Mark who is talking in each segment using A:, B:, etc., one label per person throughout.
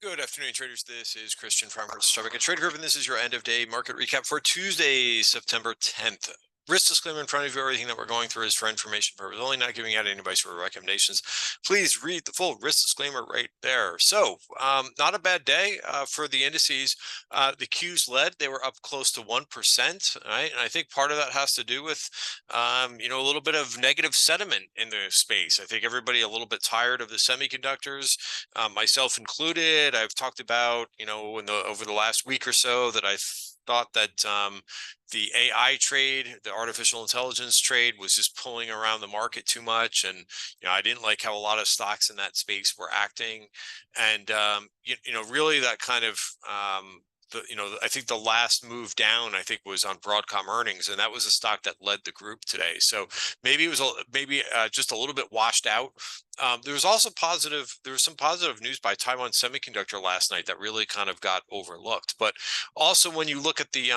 A: Good afternoon, traders. This is Christian from Market Trade Group, and this is your end of day market recap for Tuesday, September 10th. Risk disclaimer in front of you. Everything that we're going through is for information purposes only, not giving out any advice or recommendations. Please read the full risk disclaimer right there. So, not a bad day for the indices. The Qs led; they were up close to 1%. Right, and I think part of that has to do with, a little bit of negative sentiment in the space. I think everybody a little bit tired of the semiconductors, myself included. I've talked about, over the last week or so that I thought that the AI trade, the artificial intelligence trade, was just pulling around the market too much, and I didn't like how a lot of stocks in that space were acting, and really that kind of I think the last move down, I think, was on Broadcom earnings, and that was a stock that led the group today. So maybe it was just a little bit washed out. There was also some positive news by Taiwan Semiconductor last night that really kind of got overlooked. But also when you look at the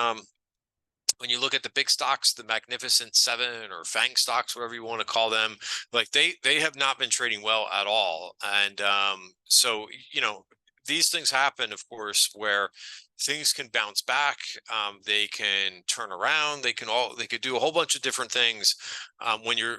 A: big stocks, the Magnificent Seven or FANG stocks, whatever you want to call them, like they have not been trading well at all. And so these things happen, of course, where things can bounce back. They can turn around. They could do a whole bunch of different things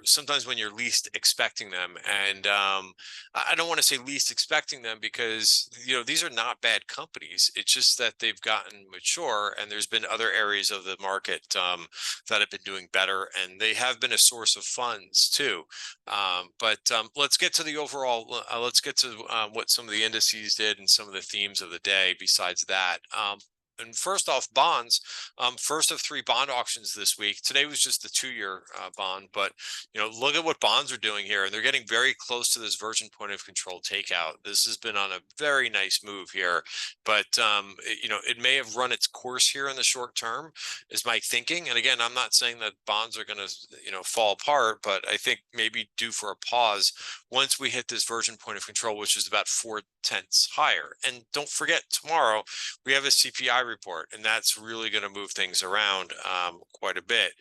A: sometimes when you're least expecting them. And I don't want to say least expecting them because these are not bad companies. It's just that they've gotten mature, and there's been other areas of the market that have been doing better, and they have been a source of funds too. But let's get to the overall. Let's get to what some of the indices did and some of the themes of the day. Besides that. And first off, bonds. First of 3 bond auctions this week. Today was just the 2-year bond, but look at what bonds are doing here, and they're getting very close to this version point of control takeout. This has been on a very nice move here, but it may have run its course here in the short term, is my thinking. And again, I'm not saying that bonds are going to fall apart, but I think maybe due for a pause once we hit this version point of control, which is about 4/10 higher. And don't forget, tomorrow we have a CPI report, and that's really going to move things around quite a bit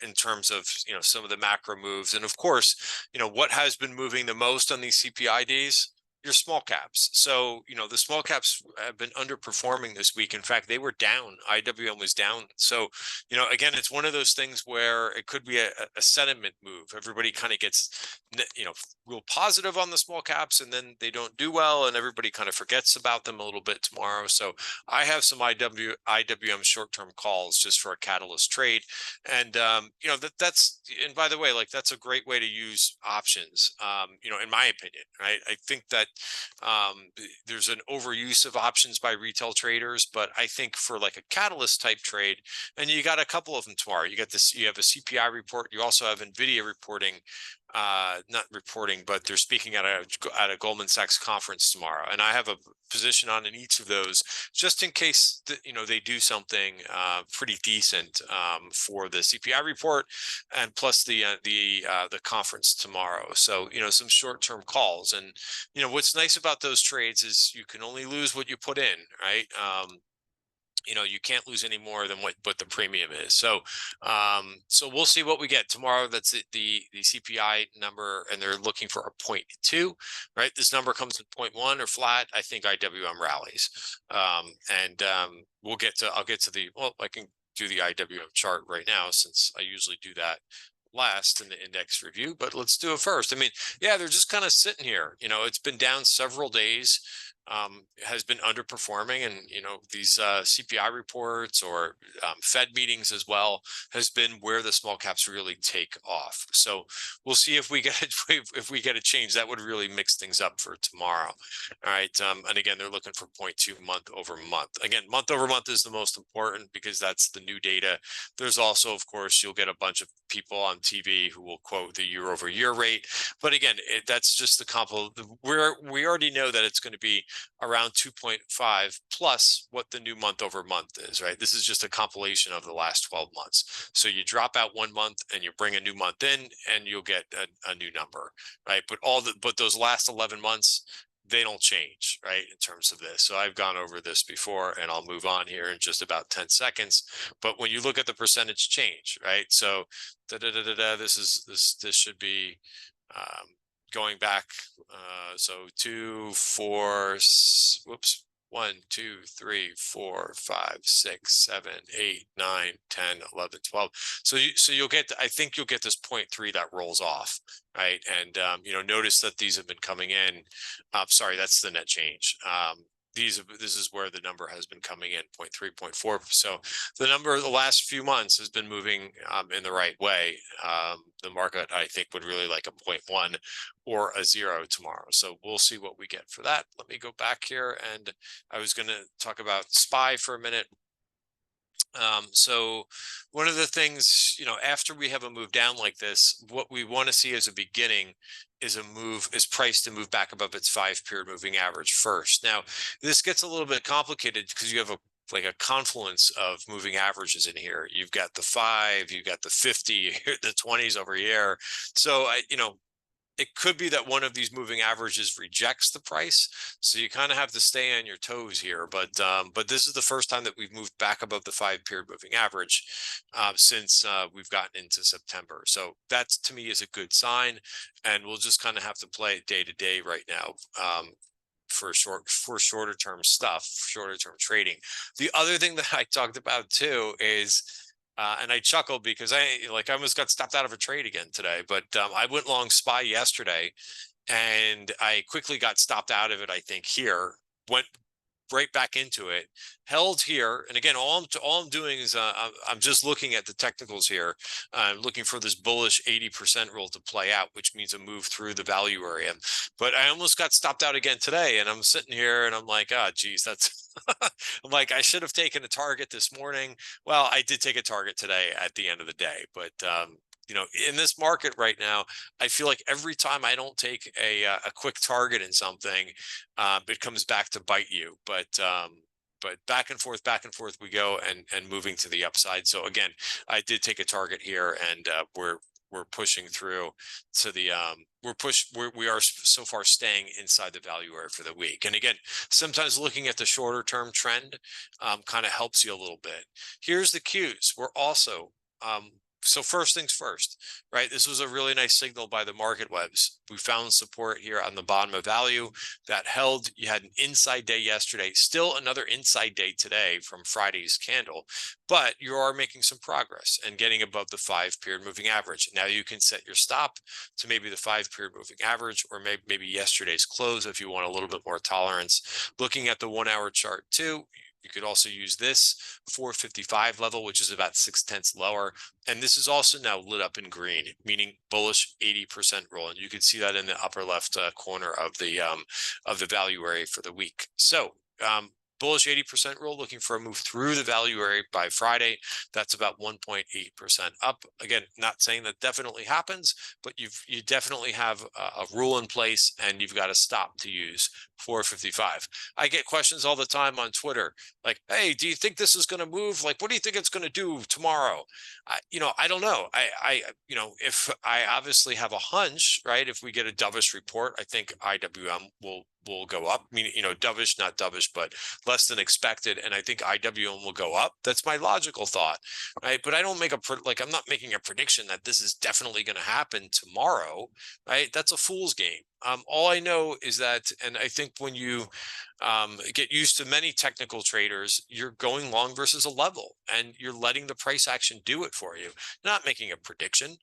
A: in terms of some of the macro moves. And of course, what has been moving the most on these CPIDs? Your small caps. So the small caps have been underperforming this week. In fact, they were down. IWM was down. So again, it's one of those things where it could be a sentiment move. Everybody kind of gets real positive on the small caps, and then they don't do well, and everybody kind of forgets about them a little bit tomorrow. So I have some IWM short-term calls just for a catalyst trade, and that's, and by the way, like, that's a great way to use options, in my opinion, right? I think that there's an overuse of options by retail traders, but I think for like a catalyst type trade, and you got a couple of them tomorrow. You have a CPI report. You also have NVDA reporting, not reporting, but they're speaking at a Goldman Sachs conference tomorrow, and I have a position on in each of those just in case they do something pretty decent for the CPI report, and plus the conference tomorrow. So some short-term calls, and what's nice about those trades is you can only lose what you put in, right? You can't lose any more than what the premium is. So we'll see what we get tomorrow. That's the CPI number, and they're looking for a 0.2, right? This number comes in 0.1 or flat, I think IWM rallies. I'll get to I can do the IWM chart right now, since I usually do that last in the index review, but let's do it first. I mean, yeah, they're just kind of sitting here. It's been down several days. Has been underperforming, and these CPI reports or Fed meetings as well has been where the small caps really take off. So we'll see if we get a change. That would really mix things up for tomorrow. All right, and again, they're looking for 0.2 month over month. Again, month over month is the most important because that's the new data. There's also, of course, you'll get a bunch of people on TV who will quote the year over year rate, but again, that's just the we already know that it's going to be around 2.5 plus what the new month over month is, right? This is just a compilation of the last 12 months. So you drop out 1 month and you bring a new month in, and you'll get a new number, right? But those last 11 months, they don't change, right, in terms of this. So I've gone over this before, and I'll move on here in just about 10 seconds. But when you look at the percentage change, right? So this should be going back, so 2, 4, whoops, 1, 2, 3, 4, 5, 6, 7, 8, 9, 10, 11, 12. So you'll get, I think you'll get this 0.3 that rolls off, right? And notice that these have been coming in. Sorry, that's the net change. This is where the number has been coming in, 0.3, 0.4. So the number the last few months has been moving in the right way. The market, I think, would really like a 0.1 or a 0 tomorrow. So we'll see what we get for that. Let me go back here, and I was going to talk about SPY for a minute. So one of the things, after we have a move down like this, what we want to see as a beginning is price to move back above its 5-period moving average first. Now, this gets a little bit complicated because you have a confluence of moving averages in here. You've got the 5, you've got the 50, the 20s over here. So it could be that one of these moving averages rejects the price, so you kind of have to stay on your toes here. But this is the first time that we've moved back above the 5-period moving average since we've gotten into September. So that, to me, is a good sign, and we'll just kind of have to play it day to day right now. For shorter term stuff, shorter term trading. The other thing that I talked about too is, and I chuckled because I almost got stopped out of a trade again today, but I went long SPY yesterday and I quickly got stopped out of it. I think here, went right back into it, held here. And again, all I'm doing is I'm just looking at the technicals here. I'm looking for this bullish 80% rule to play out, which means a move through the value area. But I almost got stopped out again today, and I'm sitting here and I'm like, oh, geez, that's I'm like, I should have taken a target this morning. Well, I did take a target today at the end of the day, but in this market right now, I feel like every time I don't take a quick target in something, it comes back to bite you. But back and forth we go, and moving to the upside. So again, I did take a target here, and we're pushing through to the we are so far staying inside the value area for the week. And again, sometimes looking at the shorter term trend kind of helps you a little bit. Here's the cues. We're also so first things first, right? This was a really nice signal by the MarketWebs. We found support here on the bottom of value that held. You had an inside day yesterday, still another inside day today from Friday's candle, but you are making some progress and getting above the 5-period moving average. Now you can set your stop to maybe the 5-period moving average, or maybe yesterday's close if you want a little bit more tolerance. Looking at the 1-hour chart too, you could also use this 455 level, which is about 0.6 lower. And this is also now lit up in green, meaning bullish 80% roll. And you can see that in the upper left corner of the value area for the week. So bullish 80% roll, looking for a move through the value area by Friday. That's about 1.8% up. Again, not saying that definitely happens, but you definitely have a rule in place, and you've got to stop to use 455. I get questions all the time on Twitter, like, hey, do you think this is going to move? Like, what do you think it's going to do tomorrow? I don't know. If I obviously have a hunch, right? If we get a dovish report, I think IWM will go up. I mean, dovish, not dovish, but less than expected. And I think IWM will go up. That's my logical thought, right? But I don't make I'm not making a prediction that this is definitely going to happen tomorrow, right? That's a fool's game. All I know is that, and I think when you get used to many technical traders, you're going long versus a level, and you're letting the price action do it for you, not making a prediction.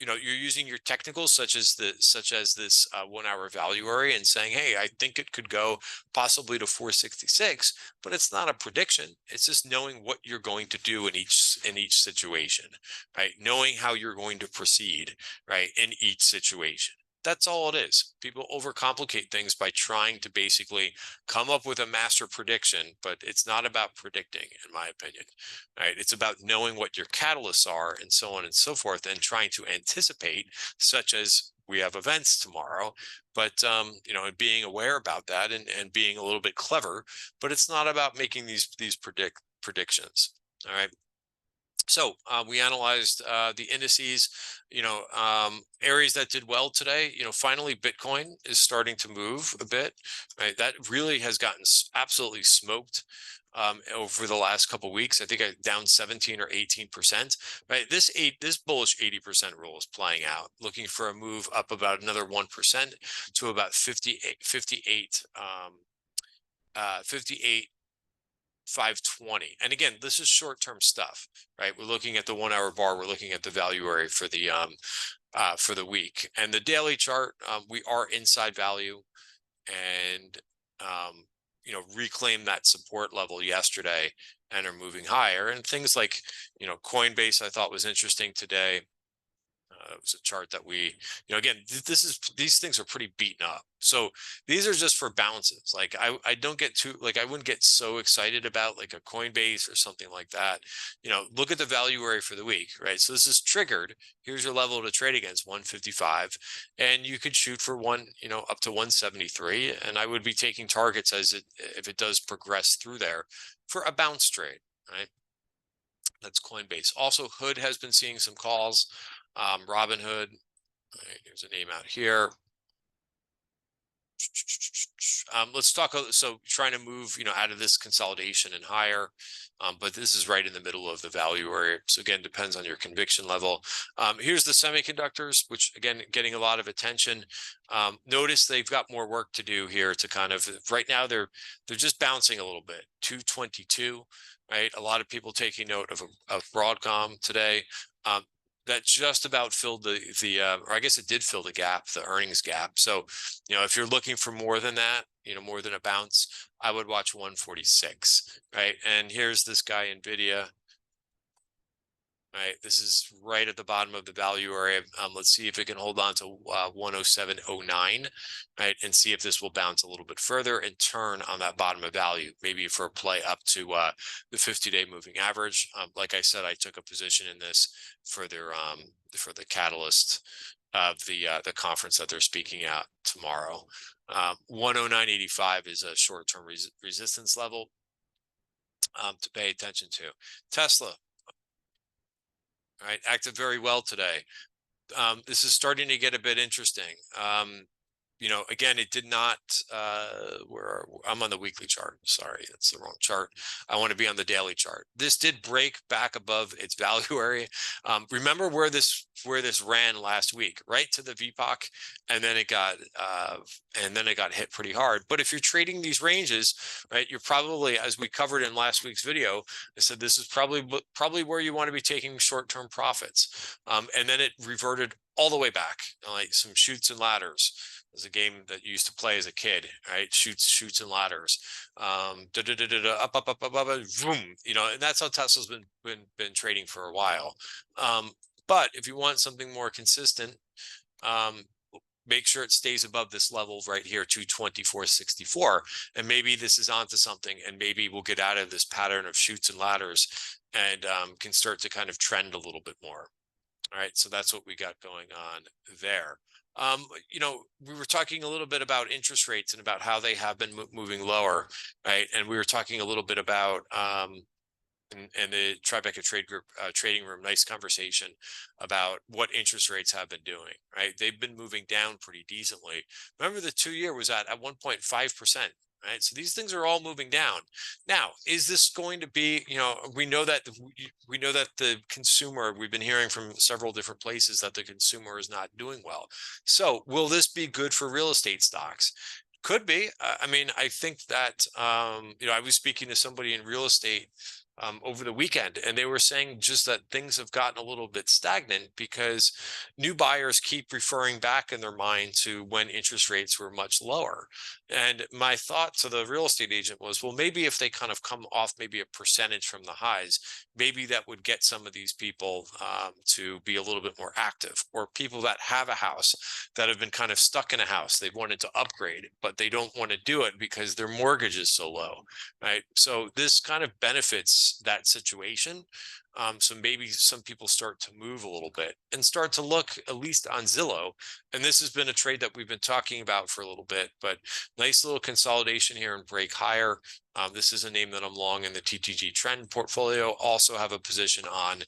A: You're using your technicals such as this 1-hour value area and saying, hey, I think it could go possibly to 466, but it's not a prediction. It's just knowing what you're going to do in each situation, right? Knowing how you're going to proceed, right, in each situation. That's all it is. People overcomplicate things by trying to basically come up with a master prediction, but it's not about predicting, in my opinion, right? It's about knowing what your catalysts are and so on and so forth, and trying to anticipate, such as we have events tomorrow, but and being aware about that and being a little bit clever, but it's not about making these predictions. All right. So we analyzed the indices, areas that did well today. Finally, Bitcoin is starting to move a bit, right? That really has gotten absolutely smoked over the last couple of weeks. I think I down 17 or 18%. Right, this bullish 80% rule is playing out, looking for a move up about another 1% to about 58 520. And again, this is short-term stuff, right? We're looking at the 1 hour bar. We're looking at the value area for the week, and the daily chart. We are inside value, and reclaim that support level yesterday and are moving higher. And things like Coinbase, I thought was interesting today. It was a chart that again, these things are pretty beaten up. So these are just for bounces. Like I don't get too, I wouldn't get so excited about like a Coinbase or something like that. Look at the value area for the week, right? So this is triggered. Here's your level to trade against, 155, and you could shoot for up to 173. And I would be taking targets if it does progress through there for a bounce trade, right? That's Coinbase. Also, Hood has been seeing some calls. Robinhood, right, there's a name out here. Let's talk. So trying to move, out of this consolidation and higher, but this is right in the middle of the value area. So again, depends on your conviction level. Here's the semiconductors, which again, getting a lot of attention. Notice they've got more work to do here to kind of, right now they're just bouncing a little bit. 222, right? A lot of people taking note of Broadcom today. That just about filled or I guess it did fill the gap, the earnings gap. So, if you're looking for more than that, more than a bounce, I would watch 146, right? And here's this guy, NVIDIA, right? This is right at the bottom of the value area. Let's see if it can hold on to 107.09, right? And see if this will bounce a little bit further and turn on that bottom of value, maybe for a play up to the 50-day moving average. Like I said, I took a position in this for the catalyst of the conference that they're speaking at tomorrow. 109.85 is a short-term resistance level to pay attention to. Tesla, right, acted very well today. This is starting to get a bit interesting. Again, it did not, I'm on the weekly chart. Sorry, that's the wrong chart. I want to be on the daily chart. This did break back above its value area. Remember where this ran last week, right to the VPOC, and then it got hit pretty hard. But if you're trading these ranges, right, you're probably, as we covered in last week's video, I said this is probably where you want to be taking short-term profits. And then it reverted all the way back, like some chutes and ladders. There's a game that you used to play as a kid, right? Shoots and ladders, up, boom. And that's how Tesla's been trading for a while. But if you want something more consistent, make sure it stays above this level right here, 224.64, and maybe this is onto something, and maybe we'll get out of this pattern of shoots and ladders and can start to kind of trend a little bit more. All right, so that's what we got going on there. We were talking a little bit about interest rates and about how they have been moving lower, right? And we were talking a little bit about and the Tribeca Trade Group trading room, nice conversation about what interest rates have been doing, right? They've been moving down pretty decently. Remember, the 2-year was at 1.5%. Right, so these things are all moving down. Now, is this going to be? We know that the consumer. We've been hearing from several different places that the consumer is not doing well. So, will this be good for real estate stocks? Could be. I mean, I think that I was speaking to somebody in real estate over the weekend, and they were saying just that things have gotten a little bit stagnant because new buyers keep referring back in their mind to when interest rates were much lower. And my thought to the real estate agent was, well, maybe if they kind of come off maybe a percentage from the highs, maybe that would get some of these people to be a little bit more active, or people that have a house that have been kind of stuck in a house. They've wanted to upgrade, but they don't want to do it because their mortgage is so low, right? So this kind of benefits that situation. So maybe some people start to move a little bit and start to look at least on Zillow. And this has been a trade that we've been talking about for a little bit, but nice little consolidation here and break higher. This is a name that I'm long in the TTG trend portfolio. Also have a position on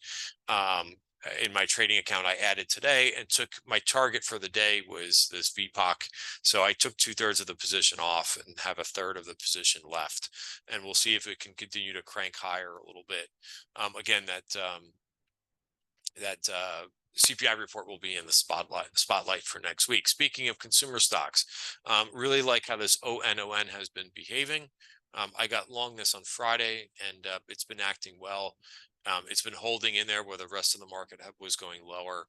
A: in my trading account I added today, and took my target for the day was this VPOC. So I took 2/3 of the position off and have a third of the position left, and we'll see if it can continue to crank higher a little bit. Again, that CPI report will be in the spotlight for next week. Speaking of consumer stocks, really like how this ONON has been behaving. I got long this on Friday, and it's been acting well. It's been holding in there where the rest of the market was going lower.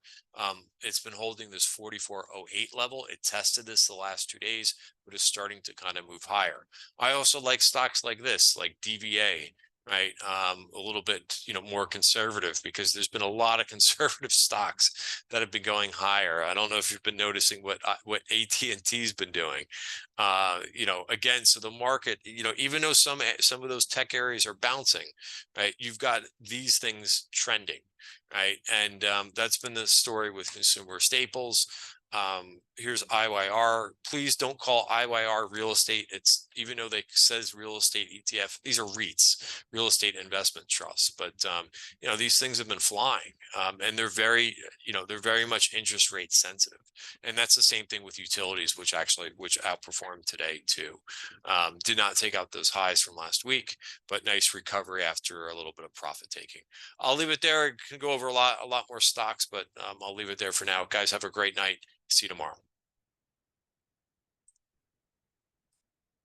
A: It's been holding this 44.08 level. It tested this the last 2 days, but is starting to kind of move higher. I also like stocks like this, like DVA, right? A little bit, more conservative, because there's been a lot of conservative stocks that have been going higher. I don't know if you've been noticing what AT&T's been doing. Again, so the market, even though some of those tech areas are bouncing, right? You've got these things trending, right? And that's been the story with consumer staples. Here's IYR. Please don't call IYR real estate. It's, even though they says real estate ETF, these are REITs, real estate investment trusts. But these things have been flying, and they're very much interest rate sensitive. And that's the same thing with utilities, which outperformed today too. Did not take out those highs from last week, but nice recovery after a little bit of profit taking. I'll leave it there. I can go over a lot more stocks, but I'll leave it there for now. Guys, have a great night. See you tomorrow.